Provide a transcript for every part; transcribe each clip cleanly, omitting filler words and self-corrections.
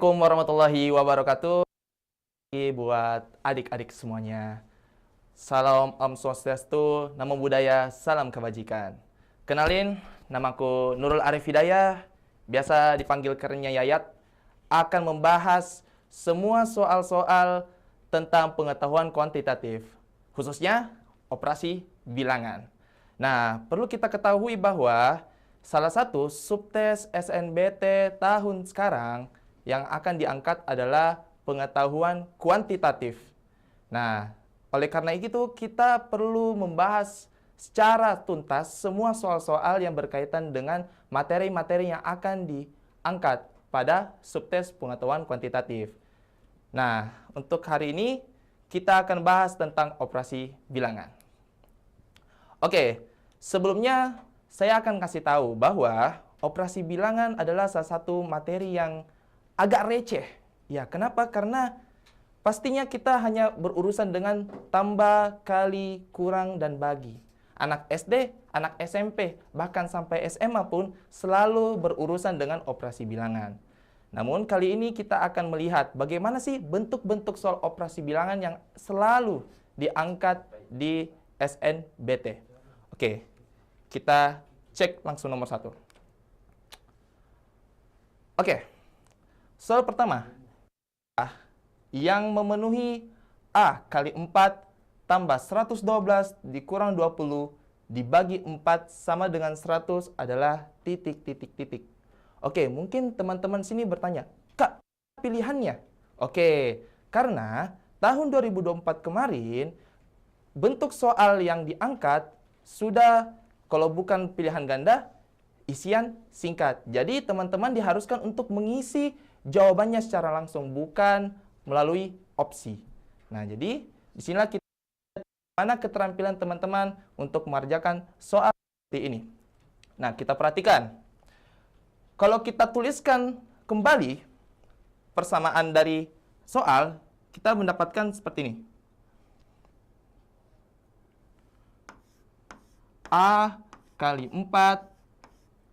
Assalamualaikum warahmatullahi wabarakatuh. Buat adik-adik semuanya. Salam Om Swastiastu, Namo Buddhaya, salam kebajikan. Kenalin, namaku Nurul Arif Hidayah, biasa dipanggil kerennya Yayat, akan membahas semua soal-soal tentang pengetahuan kuantitatif, khususnya operasi bilangan. Nah, perlu kita ketahui bahwa salah satu subtes SNBT tahun sekarang yang akan diangkat adalah pengetahuan kuantitatif. Nah, oleh karena itu kita perlu membahas secara tuntas semua soal-soal yang berkaitan dengan materi-materi yang akan diangkat pada subtes pengetahuan kuantitatif. Nah, untuk hari ini kita akan bahas tentang operasi bilangan. Oke, sebelumnya saya akan kasih tahu bahwa operasi bilangan adalah salah satu materi yang agak receh. Ya, kenapa? Karena pastinya kita hanya berurusan dengan tambah, kali, kurang, dan bagi. Anak SD, anak SMP, bahkan sampai SMA pun selalu berurusan dengan operasi bilangan. Namun kali ini kita akan melihat bagaimana sih bentuk-bentuk soal operasi bilangan yang selalu diangkat di SNBT. Oke, kita cek langsung nomor 1. Oke, soal pertama. Yang memenuhi A kali 4 tambah 112 dikurang 20 dibagi 4 sama dengan 100 adalah titik. Oke, mungkin teman-teman sini bertanya, Kak, pilihannya? Oke, karena tahun 2024 kemarin, bentuk soal yang diangkat sudah, kalau bukan pilihan ganda, isian singkat. Jadi teman-teman diharuskan untuk mengisi jawabannya secara langsung, bukan melalui opsi. Nah, jadi disinilah kita mana keterampilan teman-teman untuk mengerjakan soal seperti ini. Nah, kita perhatikan. Kalau kita tuliskan kembali persamaan dari soal, kita mendapatkan seperti ini. A kali 4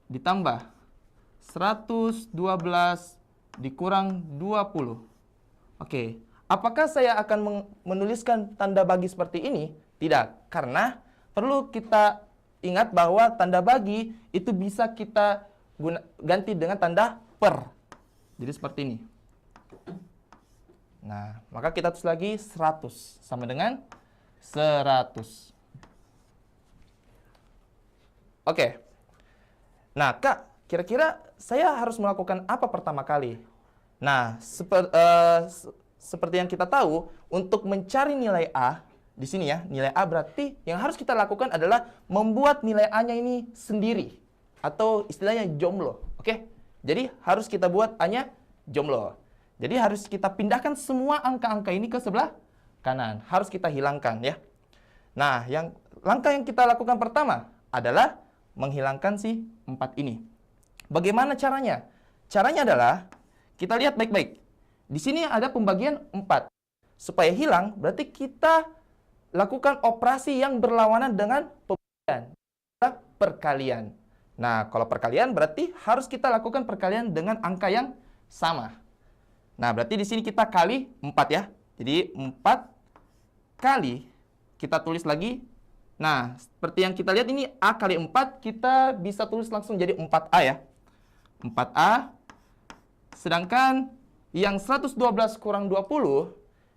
ditambah 112 dikurang 20. Oke, apakah saya akan menuliskan tanda bagi seperti ini? Tidak, karena perlu kita ingat bahwa tanda bagi itu bisa kita ganti dengan tanda per. Jadi seperti ini. Nah, maka kita tulis lagi 100 sama dengan 100. Oke. Nah, Kak, kira-kira saya harus melakukan apa pertama kali? Nah, seperti yang kita tahu, untuk mencari nilai A, di sini ya, nilai A berarti yang harus kita lakukan adalah membuat nilai A-nya ini sendiri. Atau istilahnya jomlo. Oke? Jadi harus kita buat A-nya jomlo. Jadi harus kita pindahkan semua angka-angka ini ke sebelah kanan. Harus kita hilangkan ya. Nah, langkah yang kita lakukan pertama adalah menghilangkan si 4 ini. Bagaimana caranya? Caranya adalah kita lihat baik-baik. Di sini ada pembagian 4. Supaya hilang, berarti kita lakukan operasi yang berlawanan dengan pembagian. Perkalian. Nah, kalau perkalian berarti harus kita lakukan perkalian dengan angka yang sama. Nah, berarti di sini kita kali 4 ya. Jadi 4 kali, kita tulis lagi. Nah, seperti yang kita lihat ini A kali 4, kita bisa tulis langsung jadi 4A ya. 4A. Sedangkan yang 112 kurang 20,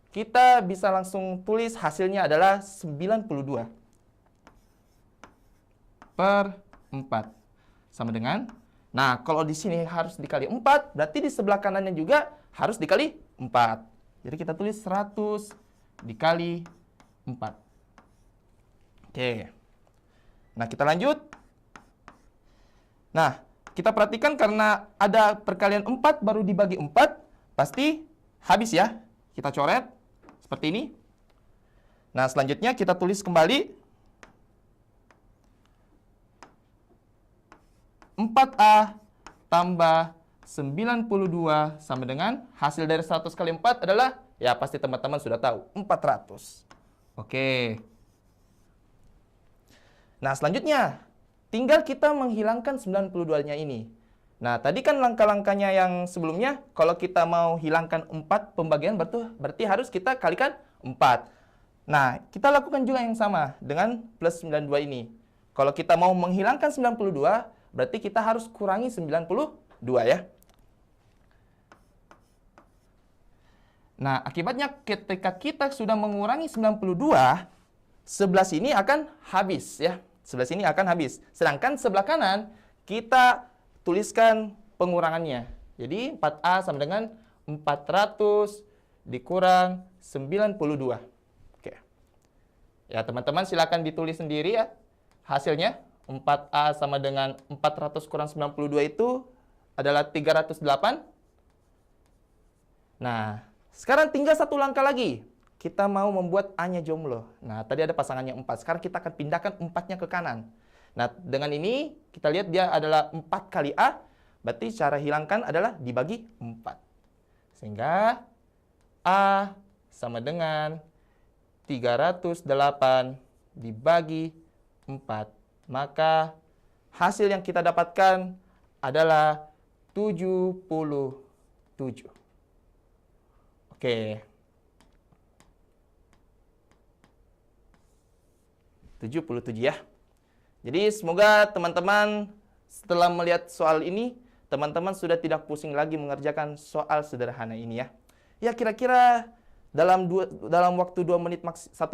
kita bisa langsung tulis hasilnya adalah 92 per 4. Sama dengan, nah kalau di sini harus dikali 4, berarti di sebelah kanannya juga harus dikali 4. Jadi kita tulis 100 dikali 4. Oke. Nah, kita lanjut. Nah, kita perhatikan karena ada perkalian 4 baru dibagi 4, pasti habis ya. Kita coret seperti ini. Nah, selanjutnya kita tulis kembali 4A tambah 92 sama dengan hasil dari 100 kali 4 adalah, ya pasti teman-teman sudah tahu, 400. Oke. Nah, selanjutnya tinggal kita menghilangkan 92-nya ini. Nah, tadi kan langkah-langkahnya yang sebelumnya, kalau kita mau hilangkan 4 pembagian, berarti harus kita kalikan 4. Nah, kita lakukan juga yang sama dengan plus 92 ini. Kalau kita mau menghilangkan 92, berarti kita harus kurangi 92 ya. Nah, akibatnya ketika kita sudah mengurangi 92, sebelah sini akan habis ya. Sebelah sini akan habis. Sedangkan sebelah kanan kita tuliskan pengurangannya. Jadi 4A sama dengan 400 dikurang 92. Oke. Ya, teman-teman silakan ditulis sendiri ya. Hasilnya 4A sama dengan 400 kurang 92 itu adalah 308. Nah, sekarang tinggal satu langkah lagi. Kita mau membuat A-nya jomblo. Nah, tadi ada pasangannya 4. Sekarang kita akan pindahkan 4-nya ke kanan. Nah, dengan ini kita lihat dia adalah 4 kali A. Berarti cara hilangkan adalah dibagi 4. Sehingga A sama dengan 308 dibagi 4. Maka hasil yang kita dapatkan adalah 77. Oke. 77 ya. Jadi semoga teman-teman setelah melihat soal ini, teman-teman sudah tidak pusing lagi mengerjakan soal sederhana ini ya. Ya kira-kira dalam waktu 1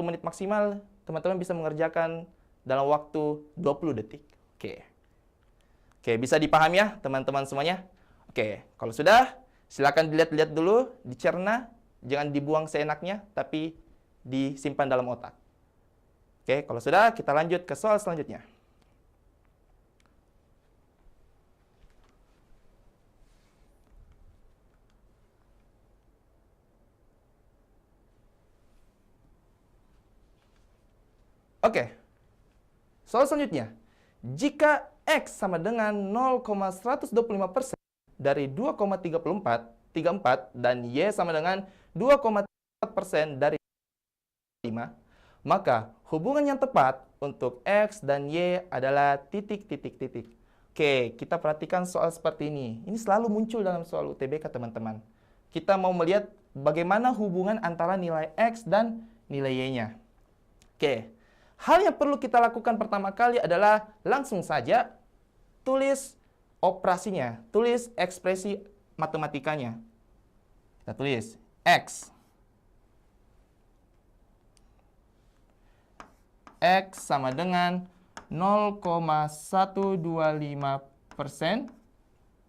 menit maksimal, teman-teman bisa mengerjakan dalam waktu 20 detik. Oke. Oke, bisa dipahami ya teman-teman semuanya? Oke, kalau sudah, silakan dilihat-lihat dulu, dicerna, jangan dibuang seenaknya, tapi disimpan dalam otak. Oke, kalau sudah, kita lanjut ke soal selanjutnya. Oke, soal selanjutnya. Jika X sama dengan 0,125% dari 2,34 dan Y sama dengan 2,4% dari 5, maka hubungan yang tepat untuk X dan Y adalah titik. Oke, kita perhatikan soal seperti ini. Ini selalu muncul dalam soal UTBK, teman-teman. Kita mau melihat bagaimana hubungan antara nilai X dan nilai Y-nya. Oke, hal yang perlu kita lakukan pertama kali adalah langsung saja tulis operasinya, tulis ekspresi matematikanya. Kita tulis X sama dengan 0,125%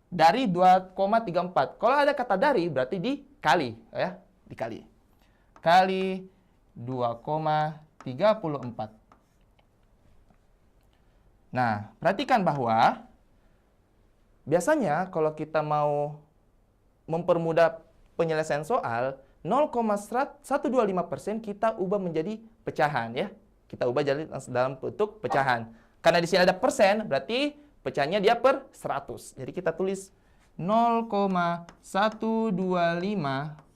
dari 2,34. Kalau ada kata dari berarti dikali ya, dikali. Kali 2,34. Nah, perhatikan bahwa biasanya kalau kita mau mempermudah penyelesaian soal, 0,125% kita ubah menjadi pecahan ya. Kita ubah jadi dalam bentuk pecahan. Karena di sini ada persen, berarti pecahannya dia per 100. Jadi kita tulis 0,125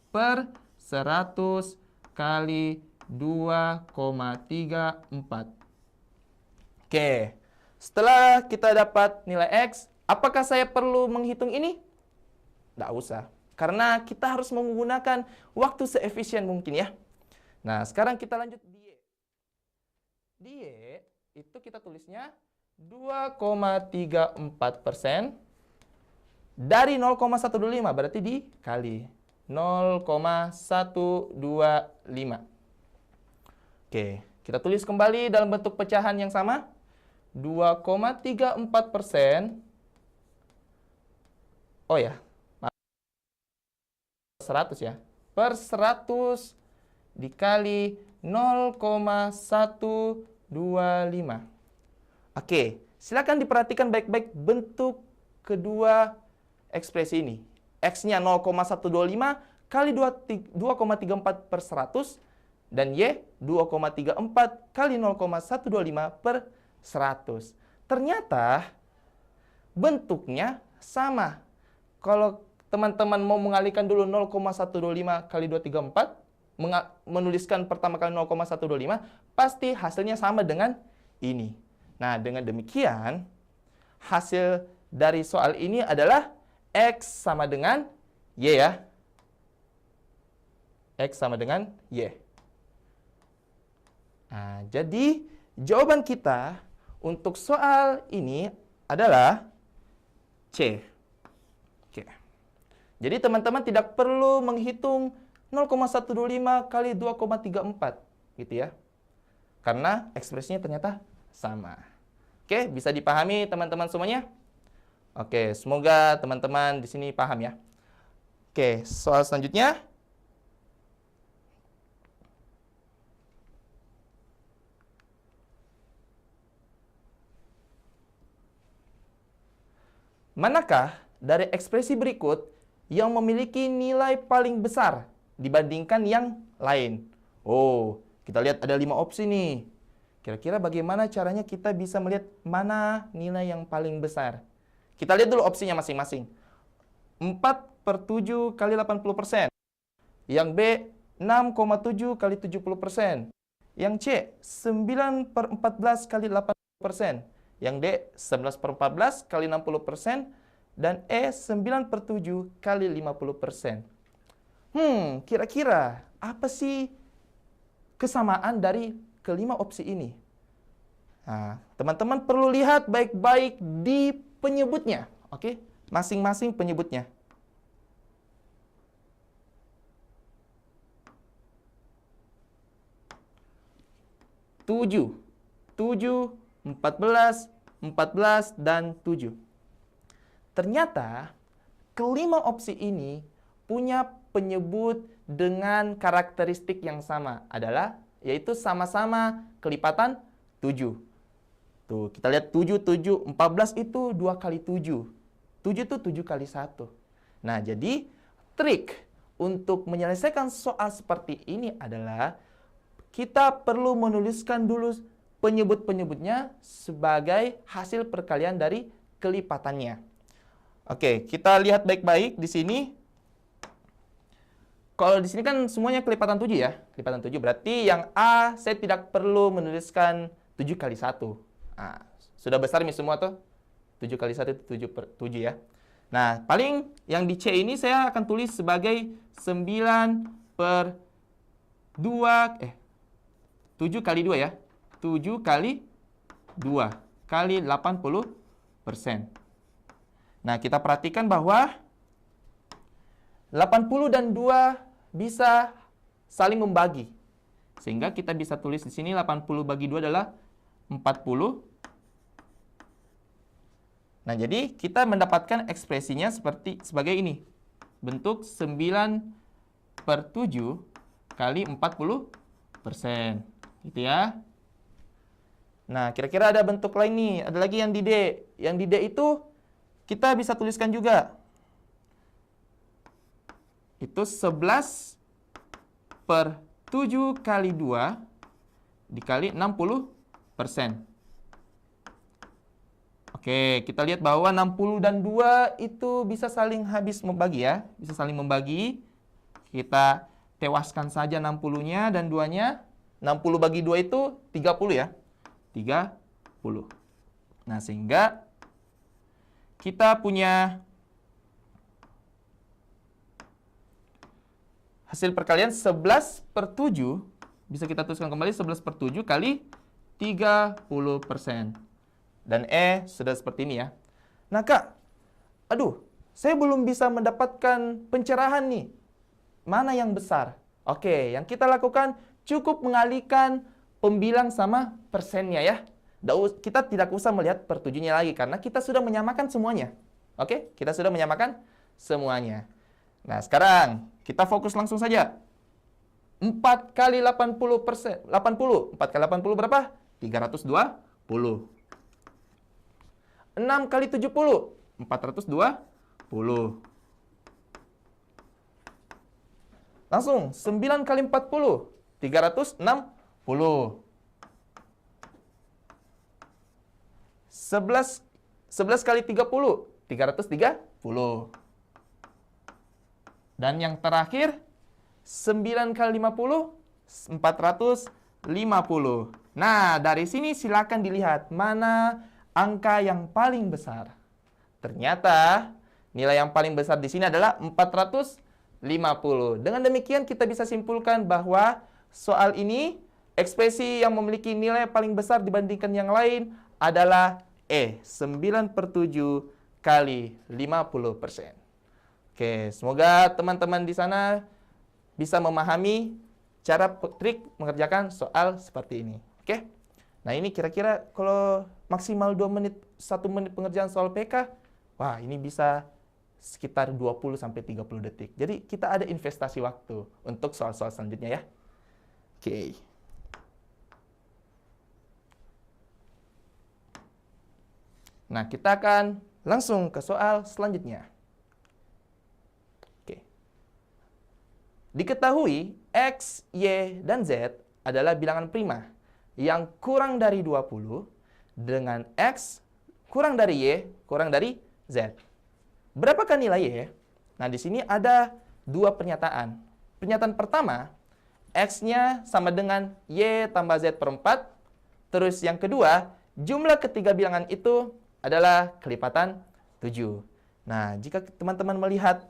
per 100 kali 2,34. Oke, setelah kita dapat nilai X, apakah saya perlu menghitung ini? Tidak usah, karena kita harus menggunakan waktu seefisien mungkin ya. Nah, sekarang kita lanjut di Y. Di Y itu kita tulisnya 2,34% dari 0,125, berarti dikali 0,125. Oke, kita tulis kembali dalam bentuk pecahan yang sama. 2,34%. Oh ya, 100 ya. Per 100 dikali 0,125. Oke, silakan diperhatikan baik-baik bentuk kedua ekspresi ini. X-nya 0,125 kali 2,34 per 100 dan Y 2,34 kali 0,125 per 100. Ternyata bentuknya sama. Kalau teman-teman mau mengalihkan dulu 0,125 kali 234, menuliskan pertama kali 0,125, pasti hasilnya sama dengan ini. Nah, dengan demikian, hasil dari soal ini adalah X sama dengan Y ya. X sama dengan Y. Nah, jadi jawaban kita untuk soal ini adalah C. Oke. Jadi teman-teman tidak perlu menghitung 0,125 kali 2,34 gitu ya. Karena ekspresinya ternyata sama. Oke, bisa dipahami teman-teman semuanya? Oke, semoga teman-teman di sini paham ya. Oke, soal selanjutnya. Manakah dari ekspresi berikut yang memiliki nilai paling besar dibandingkan yang lain? Oh, kita lihat ada 5 opsi nih. Kira-kira bagaimana caranya kita bisa melihat mana nilai yang paling besar? Kita lihat dulu opsinya masing-masing. 4/7 kali 80%. Yang B, 6,7 kali 70%. Yang C, 9/14 kali 80%. Yang D, 11/14 kali 60%. Dan E, 9/7 kali 50%. Kira-kira apa sih kesamaan dari kelima opsi ini? Nah, teman-teman perlu lihat baik-baik di penyebutnya. Oke, masing-masing penyebutnya. Tujuh, 14, dan 7. Ternyata kelima opsi ini punya penyebut dengan karakteristik yang sama, yaitu sama-sama kelipatan 7. Tuh, kita lihat 7, 14 itu 2 kali 7. 7 itu 7 kali 1. Nah, jadi trik untuk menyelesaikan soal seperti ini adalah kita perlu menuliskan dulu penyebut-penyebutnya sebagai hasil perkalian dari kelipatannya. Oke, kita lihat baik-baik di sini. Kalau di sini kan semuanya kelipatan 7 ya. Kelipatan 7 berarti yang A saya tidak perlu menuliskan 7 kali 1. Nah, sudah besar nih semua tuh. 7 kali 1 itu 7 ya. Nah, paling yang di C ini saya akan tulis sebagai 7 kali 2 ya. 7 kali 2 kali 80%. Nah, kita perhatikan bahwa 80 dan 2 bisa saling membagi. Sehingga kita bisa tulis di sini 80 bagi 2 adalah 40. Nah, jadi kita mendapatkan ekspresinya sebagai ini. Bentuk 9/7 kali 40%. Gitu ya. Nah, kira-kira ada bentuk lain nih. Ada lagi yang di D. Yang di D itu kita bisa tuliskan juga. Itu 11/7 kali 2 dikali 60%. Oke, kita lihat bahwa 60 dan 2 itu bisa saling habis membagi ya. Bisa saling membagi. Kita tewaskan saja 60-nya dan 2-nya. 60 bagi 2 itu 30 ya. 30. Nah, sehingga kita punya hasil perkalian 11/7. Bisa kita tuliskan kembali 11/7 kali 30%. Dan E sudah seperti ini ya. Nah, Kak, saya belum bisa mendapatkan pencerahan nih. Mana yang besar? Oke, yang kita lakukan cukup mengalihkan pembilang sama persennya ya. Kita tidak usah melihat per 7-nya lagi karena kita sudah menyamakan semuanya. Oke, kita sudah menyamakan semuanya. Nah, sekarang kita fokus langsung saja. 4 kali 80%. 4 kali 80 berapa? 320. 6 kali 70. 420. Langsung 9 kali 40. 360. 11 kali 30. 330. Dan yang terakhir 9 kali 50. 450. Nah, dari sini silakan dilihat mana angka yang paling besar. Ternyata nilai yang paling besar di sini adalah 450. Dengan demikian kita bisa simpulkan bahwa soal ini ekspresi yang memiliki nilai paling besar dibandingkan yang lain adalah 9/7 kali 50%. Oke, semoga teman-teman di sana bisa memahami cara trik mengerjakan soal seperti ini. Oke. Nah, ini kira-kira kalau maksimal 2 menit, 1 menit pengerjaan soal PK, wah, ini bisa sekitar 20-30 detik. Jadi, kita ada investasi waktu untuk soal-soal selanjutnya ya. Oke. Nah, kita akan langsung ke soal selanjutnya. Oke. Diketahui X, Y, dan Z adalah bilangan prima yang kurang dari 20 dengan X kurang dari Y kurang dari Z. Berapakah nilai Y? Nah, di sini ada dua pernyataan. Pernyataan pertama, X-nya sama dengan Y tambah Z per 4. Terus yang kedua, jumlah ketiga bilangan itu adalah kelipatan 7. Nah, jika teman-teman melihat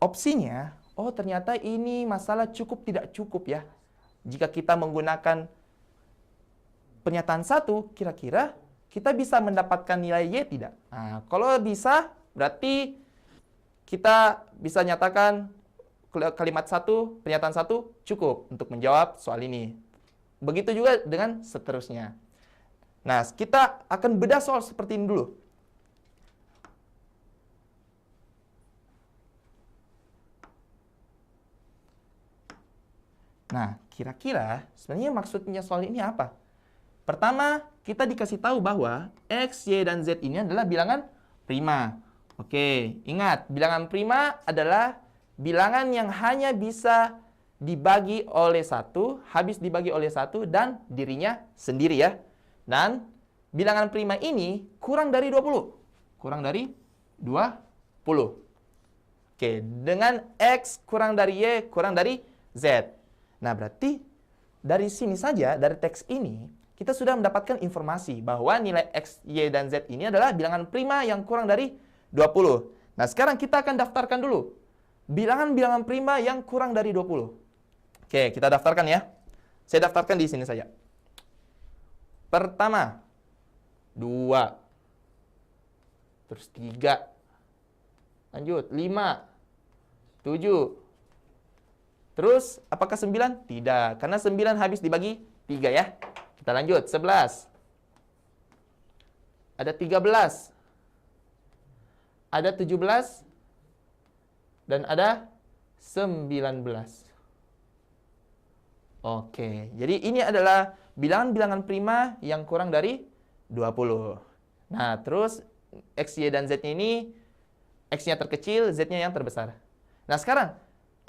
opsinya, oh ternyata ini masalah cukup tidak cukup ya. Jika kita menggunakan pernyataan 1, kira-kira kita bisa mendapatkan nilai Y tidak? Nah, kalau bisa, berarti kita bisa nyatakan kalimat 1, pernyataan 1 cukup untuk menjawab soal ini. Begitu juga dengan seterusnya. Nah, kita akan bedah soal seperti ini dulu. Nah, kira-kira sebenarnya maksudnya soal ini apa? Pertama, kita dikasih tahu bahwa X, Y, dan Z ini adalah bilangan prima. Oke, ingat, bilangan prima adalah bilangan yang hanya bisa dibagi oleh 1, habis dibagi oleh 1, dan dirinya sendiri ya. Dan bilangan prima ini kurang dari 20. Kurang dari 20. Oke, dengan X kurang dari Y kurang dari Z. Nah, berarti dari sini saja, dari teks ini, kita sudah mendapatkan informasi bahwa nilai X, Y, dan Z ini adalah bilangan prima yang kurang dari 20. Nah, sekarang kita akan daftarkan dulu bilangan-bilangan prima yang kurang dari 20. Oke, kita daftarkan ya. Saya daftarkan di sini saja. Pertama, 2. Terus 3. Lanjut, 5. 7. Terus, apakah 9? Tidak, karena 9 habis dibagi 3 ya. Kita lanjut, 11. Ada 13. Ada 17. Dan ada 19. Oke, jadi ini adalah bilangan-bilangan prima yang kurang dari 20. Nah, terus X, Y, dan Z ini, X-nya terkecil, Z-nya yang terbesar. Nah, sekarang,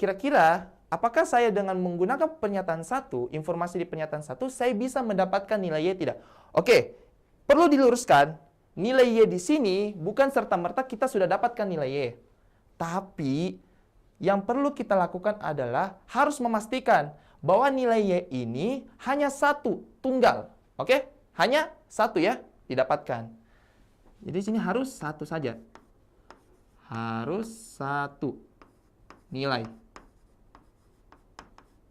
kira-kira apakah saya dengan menggunakan pernyataan 1, informasi di pernyataan 1, saya bisa mendapatkan nilai Y tidak? Oke, perlu diluruskan, nilai Y di sini bukan serta-merta kita sudah dapatkan nilai Y. Tapi, yang perlu kita lakukan adalah harus memastikan bahwa nilai Y ini hanya 1, tunggal. Oke? Hanya 1 ya, didapatkan. Jadi sini harus 1 saja. Harus 1 nilai.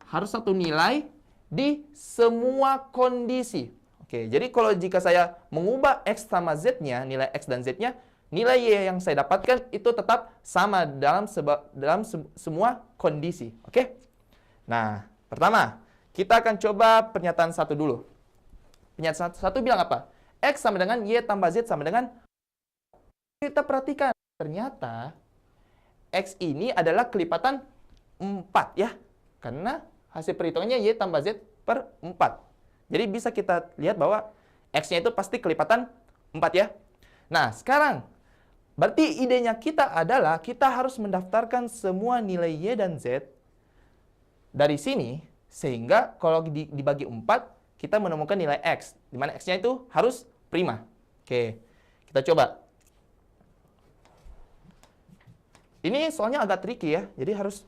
Harus 1 nilai di semua kondisi. Oke, jadi kalau jika saya mengubah X sama Z-nya, nilai X dan Z-nya, nilai Y yang saya dapatkan itu tetap sama dalam semua kondisi. Oke? Nah, pertama, kita akan coba pernyataan 1 dulu. Pernyataan 1 bilang apa? X sama dengan Y tambah Z sama dengan... Kita perhatikan, ternyata X ini adalah kelipatan 4 ya. Karena hasil perhitungannya Y tambah Z per 4. Jadi bisa kita lihat bahwa X-nya itu pasti kelipatan 4 ya. Nah, sekarang, berarti idenya kita adalah kita harus mendaftarkan semua nilai Y dan Z dari sini, sehingga kalau dibagi 4, kita menemukan nilai X, di mana X-nya itu harus prima. Oke, kita coba. Ini soalnya agak tricky ya, jadi harus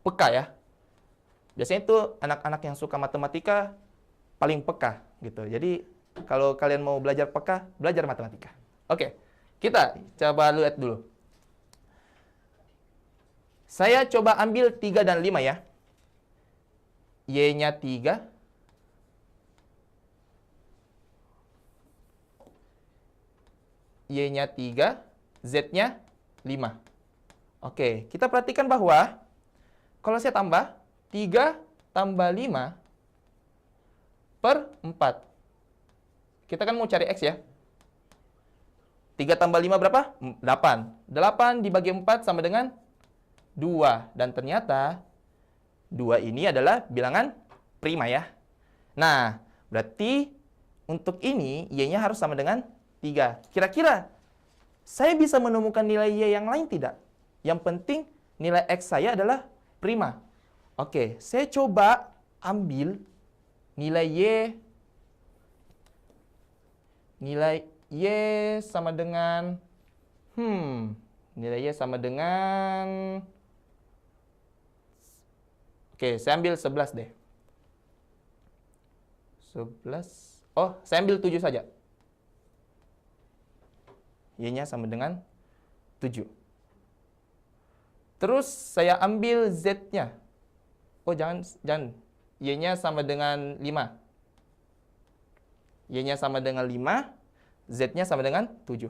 peka ya. Biasanya itu anak-anak yang suka matematika paling peka gitu. Jadi kalau kalian mau belajar peka, belajar matematika. Oke, Kita coba lihat dulu. Saya coba ambil 3 dan 5 ya. Y-nya 3. Y-nya 3. Z-nya 5. Oke, kita perhatikan bahwa kalau saya tambah 3 tambah 5 per 4. Kita kan mau cari X ya. 3 tambah 5 berapa? 8. 8 dibagi 4 sama dengan 2. Dan ternyata 2 ini adalah bilangan prima ya. Nah, berarti untuk ini Y-nya harus sama dengan 3. Kira-kira saya bisa menemukan nilai Y yang lain tidak? Yang penting nilai X saya adalah prima. Oke, saya coba ambil nilai Y sama dengan nilai Y sama dengan oke, saya ambil 11 deh. 11. Oh, saya ambil 7 saja. Y-nya sama dengan 7. Terus saya ambil Z-nya. Oh, jangan. Y-nya sama dengan 5. Y-nya sama dengan 5. Z-nya sama dengan 7.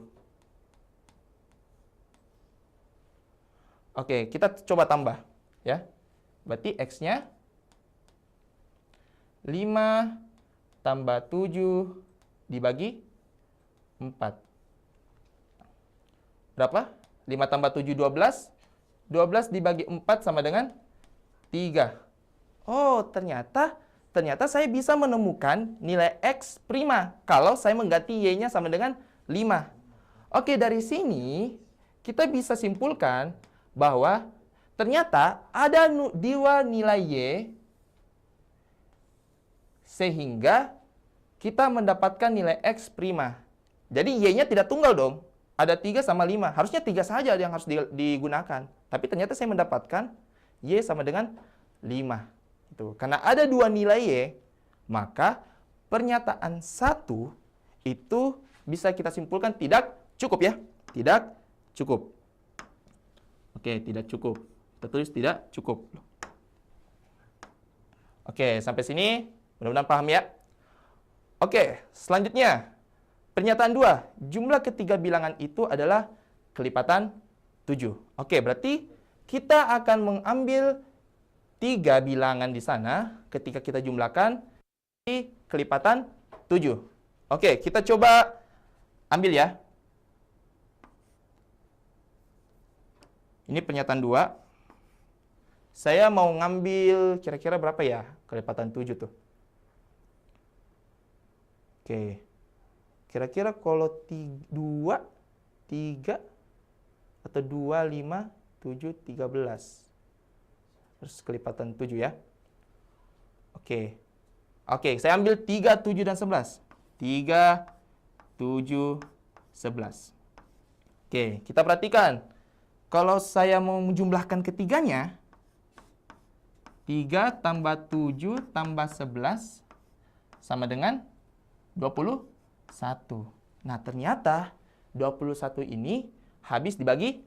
Oke, kita coba tambah. Ya. Berarti X-nya 5 tambah 7 dibagi 4. Berapa? 5 tambah 7, 12. 12 dibagi 4 sama dengan 3. Oh, ternyata saya bisa menemukan nilai X prima kalau saya mengganti Y-nya sama dengan 5. Oke, dari sini kita bisa simpulkan bahwa ternyata ada dua nilai Y sehingga kita mendapatkan nilai X prima. Jadi Y-nya tidak tunggal dong. Ada 3 sama 5. Harusnya 3 saja yang harus digunakan. Tapi ternyata saya mendapatkan Y sama dengan 5. Itu. Karena ada dua nilai Y, maka pernyataan 1 itu bisa kita simpulkan tidak cukup ya. Tidak cukup. Oke, tidak cukup. Kita tulis tidak cukup. Oke, sampai sini mudah-mudahan paham ya. Oke, selanjutnya. Pernyataan 2, jumlah ketiga bilangan itu adalah kelipatan 7. Oke, berarti kita akan mengambil 3 bilangan di sana ketika kita jumlahkan di kelipatan 7. Oke, kita coba ambil ya. Ini pernyataan 2. Saya mau ngambil kira-kira berapa ya kelipatan 7 tuh? Oke. Kira-kira kalau 2, 3, atau 2, 5, 7, 13. Terus kelipatan 7 ya. Oke. Oke, saya ambil 3, 7, dan 11. 3, 7, 11. Oke, kita perhatikan. Kalau saya mau menjumlahkan ketiganya, 3 tambah 7 tambah 11 sama dengan 21. Nah, ternyata 21 ini habis dibagi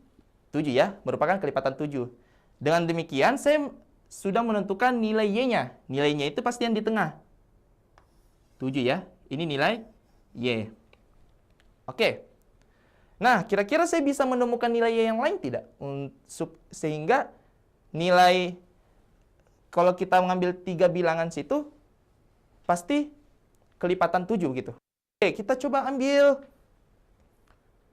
7 ya, merupakan kelipatan 7. Dengan demikian, saya sudah menentukan nilai Y-nya. Nilainya itu pasti yang di tengah. 7 ya, ini nilai Y. Oke. Nah, kira-kira saya bisa menemukan nilai Y yang lain tidak? Sehingga nilai, kalau kita mengambil 3 bilangan situ, pasti kelipatan 7 gitu. Oke, kita coba ambil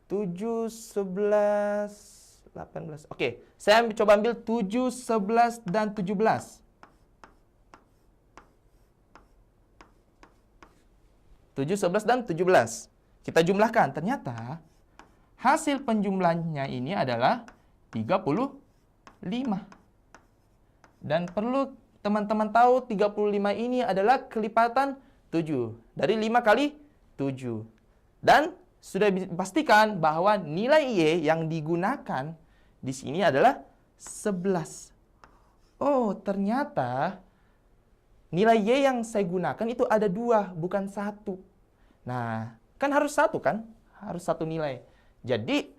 7, 11, 18. Oke, saya coba ambil 7, 11, dan 17. 7, 11, dan 17. Kita jumlahkan. Ternyata hasil penjumlahannya ini adalah 35. Dan perlu teman-teman tahu 35 ini adalah kelipatan 7. Dari 5 kali 7. Dan sudah dipastikan bahwa nilai Y yang digunakan di sini adalah 11. Oh, ternyata nilai Y yang saya gunakan itu ada 2, bukan 1. Nah, kan harus 1 kan? Harus 1 nilai. Jadi,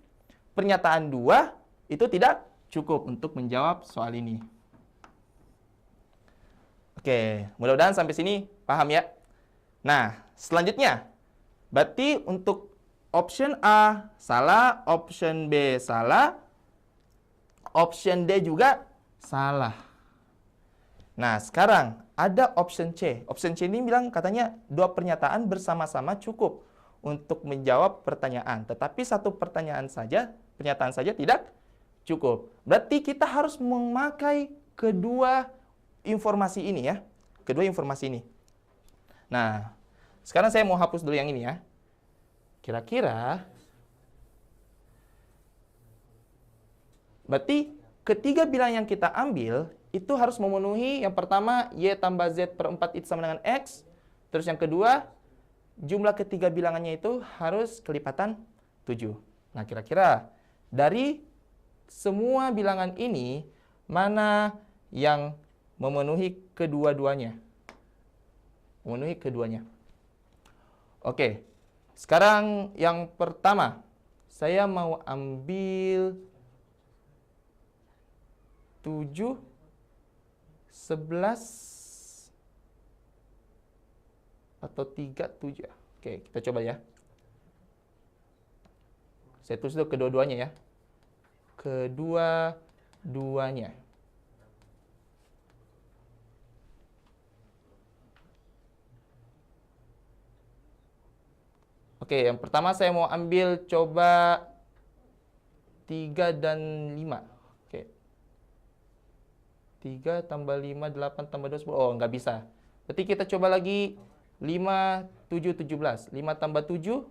pernyataan 2 itu tidak cukup untuk menjawab soal ini. Oke, mudah-mudahan sampai sini paham ya. Nah, selanjutnya, berarti untuk option A salah, option B salah, option D juga salah. Nah, sekarang ada option C. Option C ini bilang katanya 2 pernyataan bersama-sama cukup untuk menjawab pertanyaan. Tetapi satu pernyataan saja tidak cukup. Berarti kita harus memakai kedua informasi ini ya. Kedua informasi ini. Nah, sekarang saya mau hapus dulu yang ini ya. Kira-kira berarti ketiga bilangan yang kita ambil itu harus memenuhi yang pertama Y tambah Z per 4 itu sama dengan X. Terus yang kedua, jumlah ketiga bilangannya itu harus kelipatan 7. Nah, kira-kira dari semua bilangan ini, mana yang memenuhi kedua-duanya? Memenuhi keduanya. Oke, sekarang yang pertama, saya mau ambil 7, 11, atau 3, 7. Oke, kita coba ya. Saya tulis dulu kedua-duanya ya. Kedua-duanya. Oke, yang pertama saya mau ambil coba 3 dan 5. Oke. 3 tambah 5, 8 tambah 2, 10. Oh, nggak bisa. Berarti kita coba lagi 5, 7, 17. 5 tambah 7,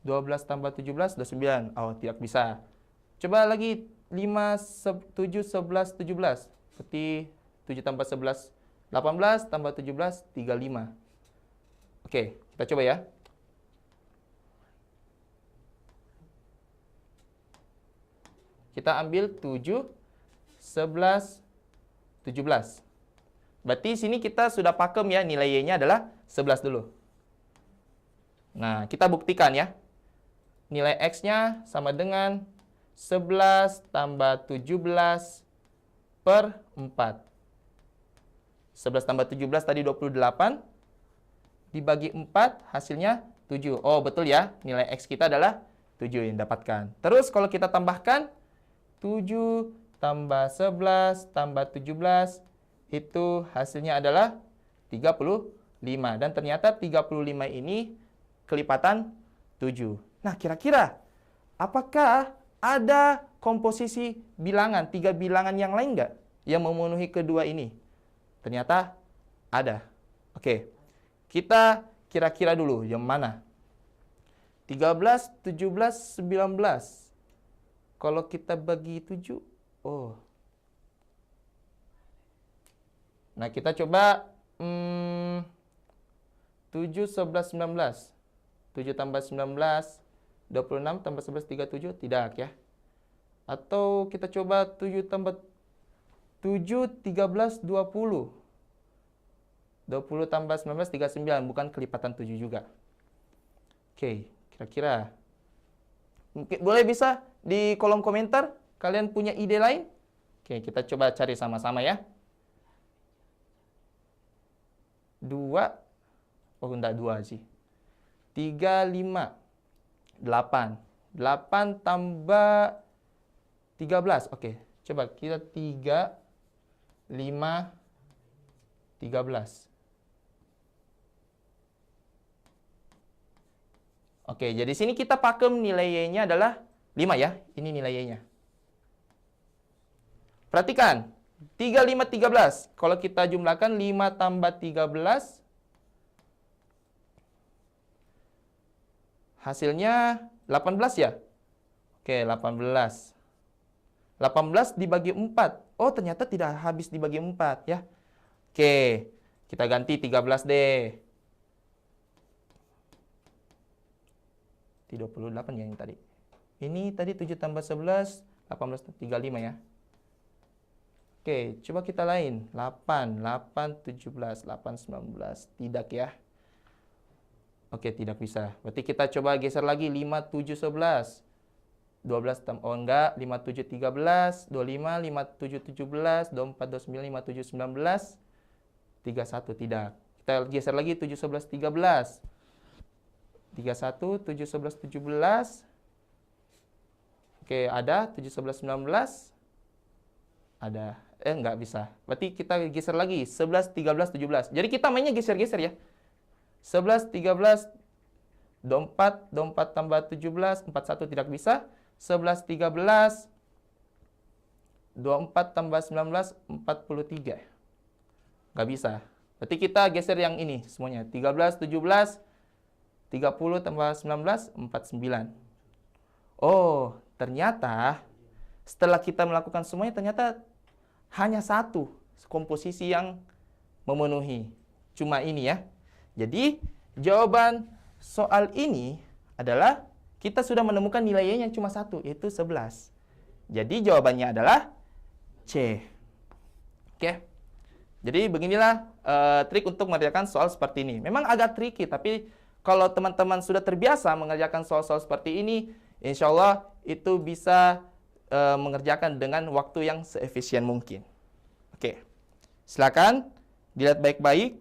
12 tambah 17, 29. Oh, tidak bisa. Coba lagi 5, 7, 11, 17. Berarti 7 tambah 11, 18 tambah 17, 35. Oke, kita coba ya. Kita ambil 7, 11, 17. Berarti sini kita sudah pakem ya, nilai Y-nya adalah 11 dulu. Nah, kita buktikan ya. Nilai X-nya sama dengan 11 tambah 17 per 4. 11 tambah 17 tadi 28. Dibagi 4 hasilnya 7. Oh, betul ya. Nilai X kita adalah 7 yang dapatkan. Terus kalau kita tambahkan 7 tambah 11 tambah 17 itu hasilnya adalah 35. Dan ternyata 35 ini kelipatan 7. Nah, kira-kira apakah ada komposisi bilangan, 3 bilangan yang lain nggak yang memenuhi kedua ini? Ternyata ada. Oke, kita kira-kira dulu yang mana? 13, 17, 19. Kalau kita bagi 7, oh. Nah, kita coba 7, 11, 19. 7 tambah 19, 26 tambah 11, 37. Tidak ya. Atau kita coba 7 tambah 7, 13, 20. 20 tambah 19, 39. Bukan kelipatan 7 juga. Oke, kira-kira. Boleh bisa di kolom komentar kalian punya ide lain? Oke, kita coba cari sama-sama ya. 2. Oh, enggak 2 sih. 3, 5. 8. 8 tambah 13. Oke, coba kita 3, 5, 13. Oke, jadi sini kita pakem nilai Y-nya adalah 5 ya. Ini nilai Y-nya. Perhatikan. 3, 5, 13. Kalau kita jumlahkan 5 tambah 13. Hasilnya 18 ya? Oke, 18. 18 dibagi 4. Oh, ternyata tidak habis dibagi 4 ya. Oke, kita ganti 13 deh. 28 ya yang tadi. Ini tadi 7 tambah 11, 18, 35 ya. Oke, coba kita lain. 8, 8, 17, 8, 19. Tidak ya. Oke, tidak bisa. Berarti kita coba geser lagi. 5, 7, 11. 12 oh enggak, 57 13, 25, 57 17, 24 29, 57 19, 31 tidak. Kita geser lagi 7 11 13. 31 7 11 17. Oke, ada 7 11 19. Ada. Enggak bisa. Berarti kita geser lagi 11 13 17. Jadi kita mainnya geser-geser ya. 11 13 24 24 tambah 17 41 tidak bisa. 11 13 24 tambah 19 43. Nggak bisa. Berarti kita geser yang ini semuanya. 13 17 30 tambah 19 49. Oh, ternyata setelah kita melakukan semuanya ternyata hanya satu komposisi yang memenuhi. Cuma ini ya. Jadi jawaban soal ini adalah kita sudah menemukan nilainya yang cuma satu, yaitu 11. Jadi jawabannya adalah C. Oke. Jadi beginilah trik untuk mengerjakan soal seperti ini. Memang agak tricky, tapi kalau teman-teman sudah terbiasa mengerjakan soal-soal seperti ini, insya Allah itu bisa mengerjakan dengan waktu yang seefisien mungkin. Oke. Silakan dilihat baik-baik.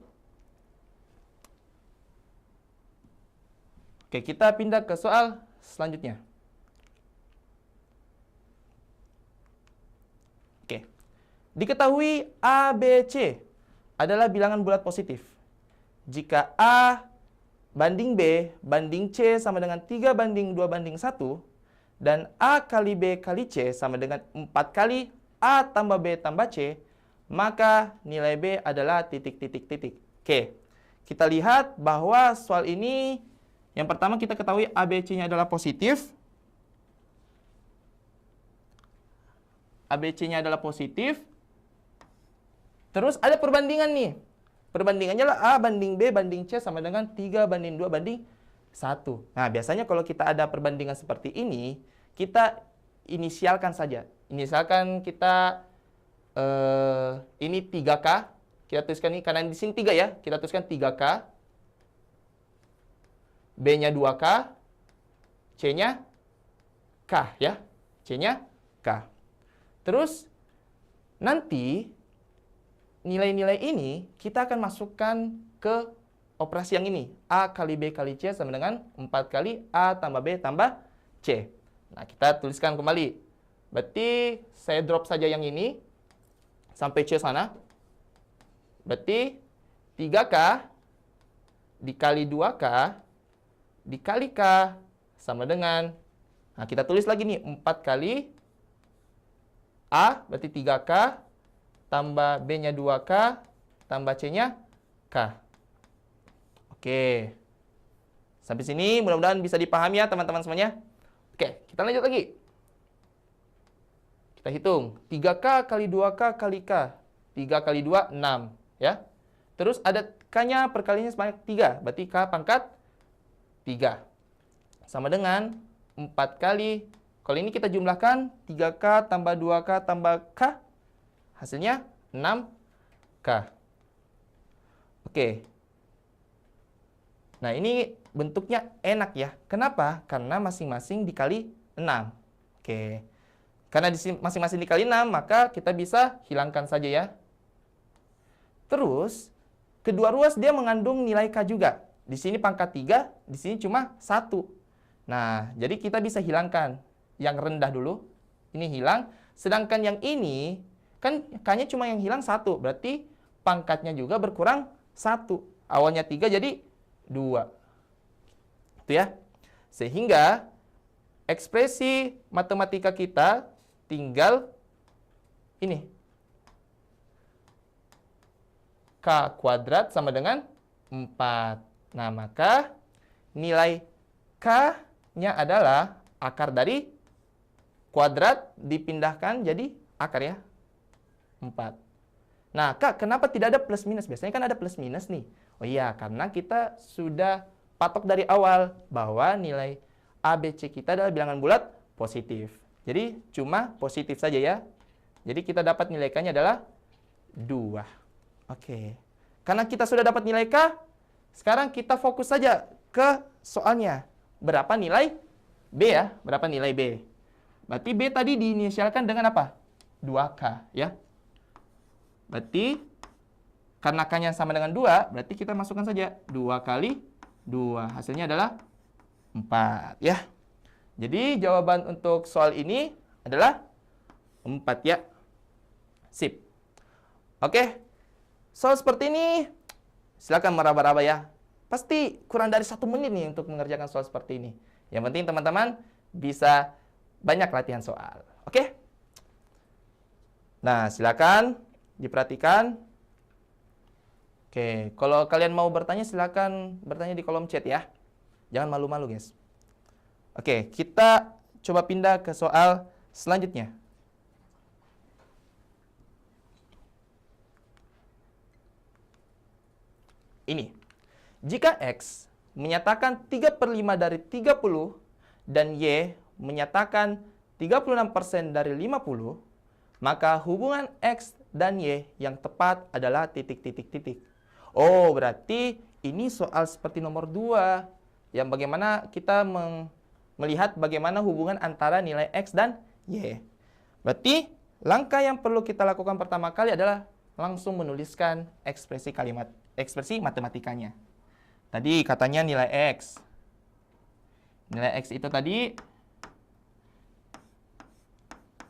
Oke, kita pindah ke soal selanjutnya. Oke. Diketahui A, B, C adalah bilangan bulat positif. Jika A banding B banding C sama dengan 3 banding 2 banding 1, dan A kali B kali C sama dengan 4 kali A tambah B tambah C, maka nilai B adalah titik-titik-titik. Oke, kita lihat bahwa soal ini yang pertama kita ketahui ABC-nya adalah positif. ABC-nya adalah positif. Terus ada perbandingan nih. Perbandingannya adalah A banding B banding C sama dengan 3 banding 2 banding 1. Nah, biasanya kalau kita ada perbandingan seperti ini, kita inisialkan saja. Inisialkan kita ini 3K. Kita tuliskan ini, karena di sini 3 ya. Kita tuliskan 3K. B-nya 2K, C-nya K ya. C-nya K. Terus nanti nilai-nilai ini kita akan masukkan ke operasi yang ini. A kali B kali C sama dengan 4 kali A tambah B tambah C. Nah, kita tuliskan kembali. Berarti saya drop saja yang ini sampai C sana. Berarti 3K dikali 2K dikali K sama dengan, nah kita tulis lagi nih, 4 kali A, berarti 3K, tambah B-nya 2K, tambah C-nya K. Oke. Sampai sini mudah-mudahan bisa dipahami ya teman-teman semuanya. Oke, kita lanjut lagi. Kita hitung. 3K kali 2K kali K. 3 kali 2, 6. Ya. Terus ada K-nya perkaliannya sebanyak 3. Berarti K pangkat 3. Sama dengan 4 kali, kalau ini kita jumlahkan 3K tambah 2K tambah K, hasilnya 6K. Oke. Nah, ini bentuknya enak ya. Kenapa? Karena masing-masing dikali 6. Oke. Karena masing-masing dikali 6, maka kita bisa hilangkan saja ya. Terus, kedua ruas dia mengandung nilai K juga. Di sini pangkat 3, di sini cuma 1. Nah, jadi kita bisa hilangkan yang rendah dulu. Ini hilang. Sedangkan yang ini, kan K-nya cuma yang hilang 1. Berarti pangkatnya juga berkurang 1. Awalnya 3 jadi 2. Itu ya. Sehingga ekspresi matematika kita tinggal ini. K kuadrat sama dengan 4. Nah, maka nilai K-nya adalah akar dari kuadrat dipindahkan jadi akar ya, 4. Nah, Kak, kenapa tidak ada plus minus? Biasanya kan ada plus minus nih. Oh iya, karena kita sudah patok dari awal bahwa nilai ABC kita adalah bilangan bulat positif. Jadi, cuma positif saja ya. Jadi, kita dapat nilai K-nya adalah 2. Oke. Karena kita sudah dapat nilai K, sekarang kita fokus saja ke soalnya. Berapa nilai B ya? Berapa nilai B? Berarti B tadi diinisialkan dengan apa? 2K, ya. Berarti karena K-nya sama dengan 2, berarti kita masukkan saja 2 kali 2. Hasilnya adalah 4, ya. Jadi jawaban untuk soal ini adalah 4, ya. Sip. Oke. Soal seperti ini, silakan meraba-raba ya. Pasti kurang dari 1 menit nih untuk mengerjakan soal seperti ini. Yang penting teman-teman bisa banyak latihan soal. Oke? Nah, silakan diperhatikan. Oke, kalau kalian mau bertanya silakan bertanya di kolom chat ya. Jangan malu-malu, guys. Oke, kita coba pindah ke soal selanjutnya. Ini. Jika X menyatakan 3/5 dari 30 dan Y menyatakan 36% dari 50, maka hubungan X dan Y yang tepat adalah titik-titik-titik. Oh, berarti ini soal seperti nomor 2, yang bagaimana kita melihat bagaimana hubungan antara nilai X dan Y. Berarti langkah yang perlu kita lakukan pertama kali adalah langsung menuliskan ekspresi matematikanya. Tadi katanya nilai X. Nilai X itu tadi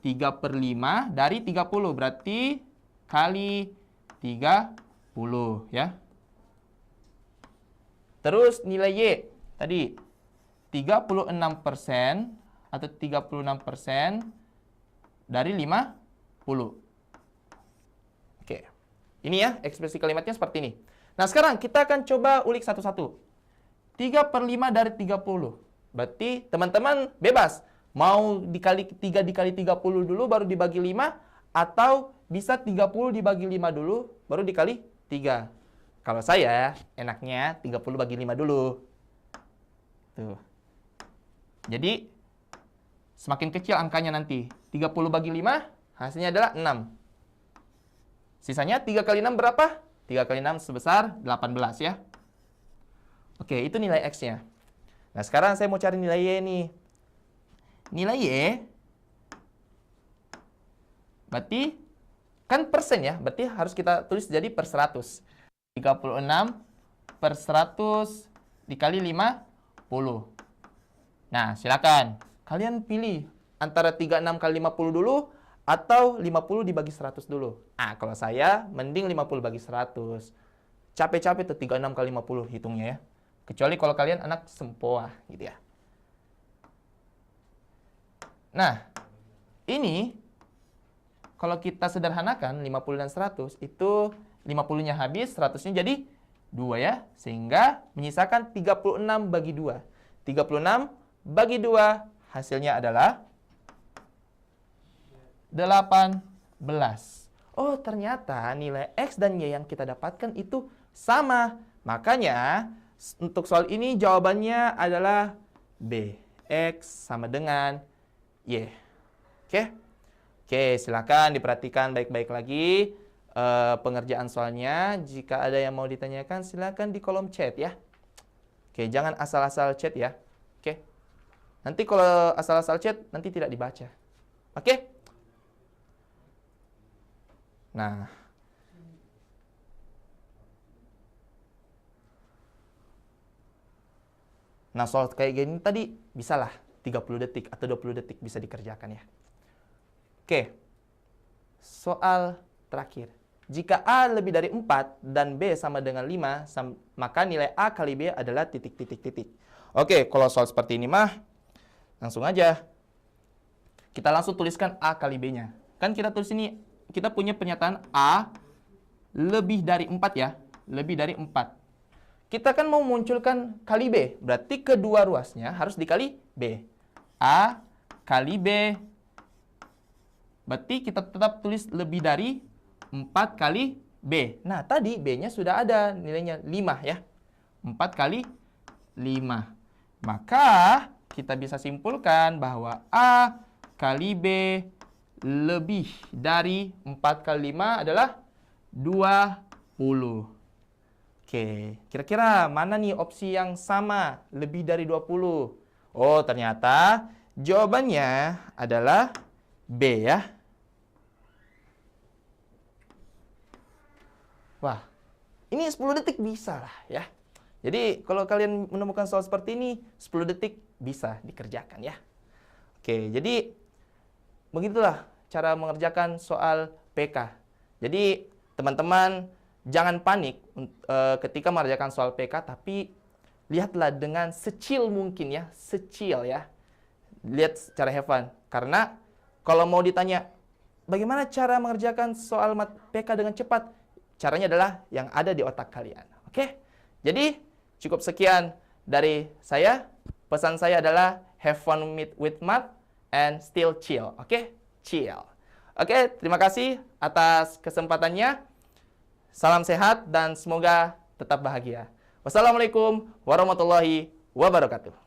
3/5 dari 30. Berarti kali 30, ya. Terus nilai Y tadi 36% atau 36% dari 50. Oke. Ini ya ekspresi kalimatnya seperti ini. Nah, sekarang kita akan coba ulik satu-satu. 3/5 dari 30. Berarti teman-teman bebas. Mau dikali 3 dikali 30 dulu baru dibagi 5. Atau bisa 30 dibagi 5 dulu baru dikali 3. Kalau saya enaknya 30 bagi 5 dulu. Tuh. Jadi semakin kecil angkanya nanti. 30 bagi 5 hasilnya adalah 6. Sisanya 3 kali 6 berapa? 3 kali 6 sebesar 18, ya. Oke, itu nilai X-nya. Nah, sekarang saya mau cari nilai Y nih. Nilai Y berarti kan persen ya. Berarti harus kita tulis jadi per 100. 36 per 100 dikali 50. Nah, silakan. Kalian pilih antara 36 kali 50 dulu atau 50 dibagi 100 dulu. Ah, kalau saya mending 50 bagi 100. Capek-capek tuh 36 kali 50 hitungnya ya. Kecuali kalau kalian anak sempoa gitu ya. Nah, ini kalau kita sederhanakan 50 dan 100 itu 50-nya habis, 100-nya jadi 2 ya. Sehingga menyisakan 36 bagi 2. 36 bagi 2 hasilnya adalah 18. Oh, ternyata nilai X dan Y yang kita dapatkan itu sama. Makanya, untuk soal ini jawabannya adalah B. X sama dengan Y. Oke? Oke, silakan diperhatikan baik-baik lagi pengerjaan soalnya. Jika ada yang mau ditanyakan, silakan di kolom chat ya. Oke, jangan asal-asal chat ya. Oke? Nanti kalau asal-asal chat, nanti tidak dibaca. Oke? Nah, soal kayak gini tadi bisalah 30 detik atau 20 detik bisa dikerjakan ya. Oke, soal terakhir. Jika A lebih dari 4 dan B sama dengan 5, maka nilai A kali B adalah titik-titik-titik. Oke, kalau soal seperti ini mah, langsung aja. Kita langsung tuliskan A kali B-nya. Kan kita tulis ini, kita punya pernyataan A lebih dari 4 ya. Lebih dari 4. Kita kan mau munculkan kali B. Berarti kedua ruasnya harus dikali B. A kali B. Berarti kita tetap tulis lebih dari 4 kali B. Nah, tadi B-nya sudah ada nilainya 5 ya. 4 kali 5. Maka kita bisa simpulkan bahwa A kali B lebih dari 4 kali 5 adalah 20. Oke, kira-kira mana nih opsi yang sama lebih dari 20? Oh, ternyata Jawabannya adalah B ya. Wah, ini 10 detik bisa lah ya. Jadi kalau kalian menemukan soal seperti ini, 10 detik bisa dikerjakan ya. Oke, jadi begitulah cara mengerjakan soal PK. Jadi teman-teman jangan panik ketika mengerjakan soal PK, tapi lihatlah dengan secil mungkin ya, secil ya. Lihat secara have fun. Karena kalau mau ditanya, bagaimana cara mengerjakan soal PK dengan cepat? Caranya adalah yang ada di otak kalian. Oke? Jadi, cukup sekian dari saya. Pesan saya adalah have fun with math and still chill. Oke? Chill. Oke, terima kasih atas kesempatannya. Salam sehat dan semoga tetap bahagia. Wassalamualaikum warahmatullahi wabarakatuh.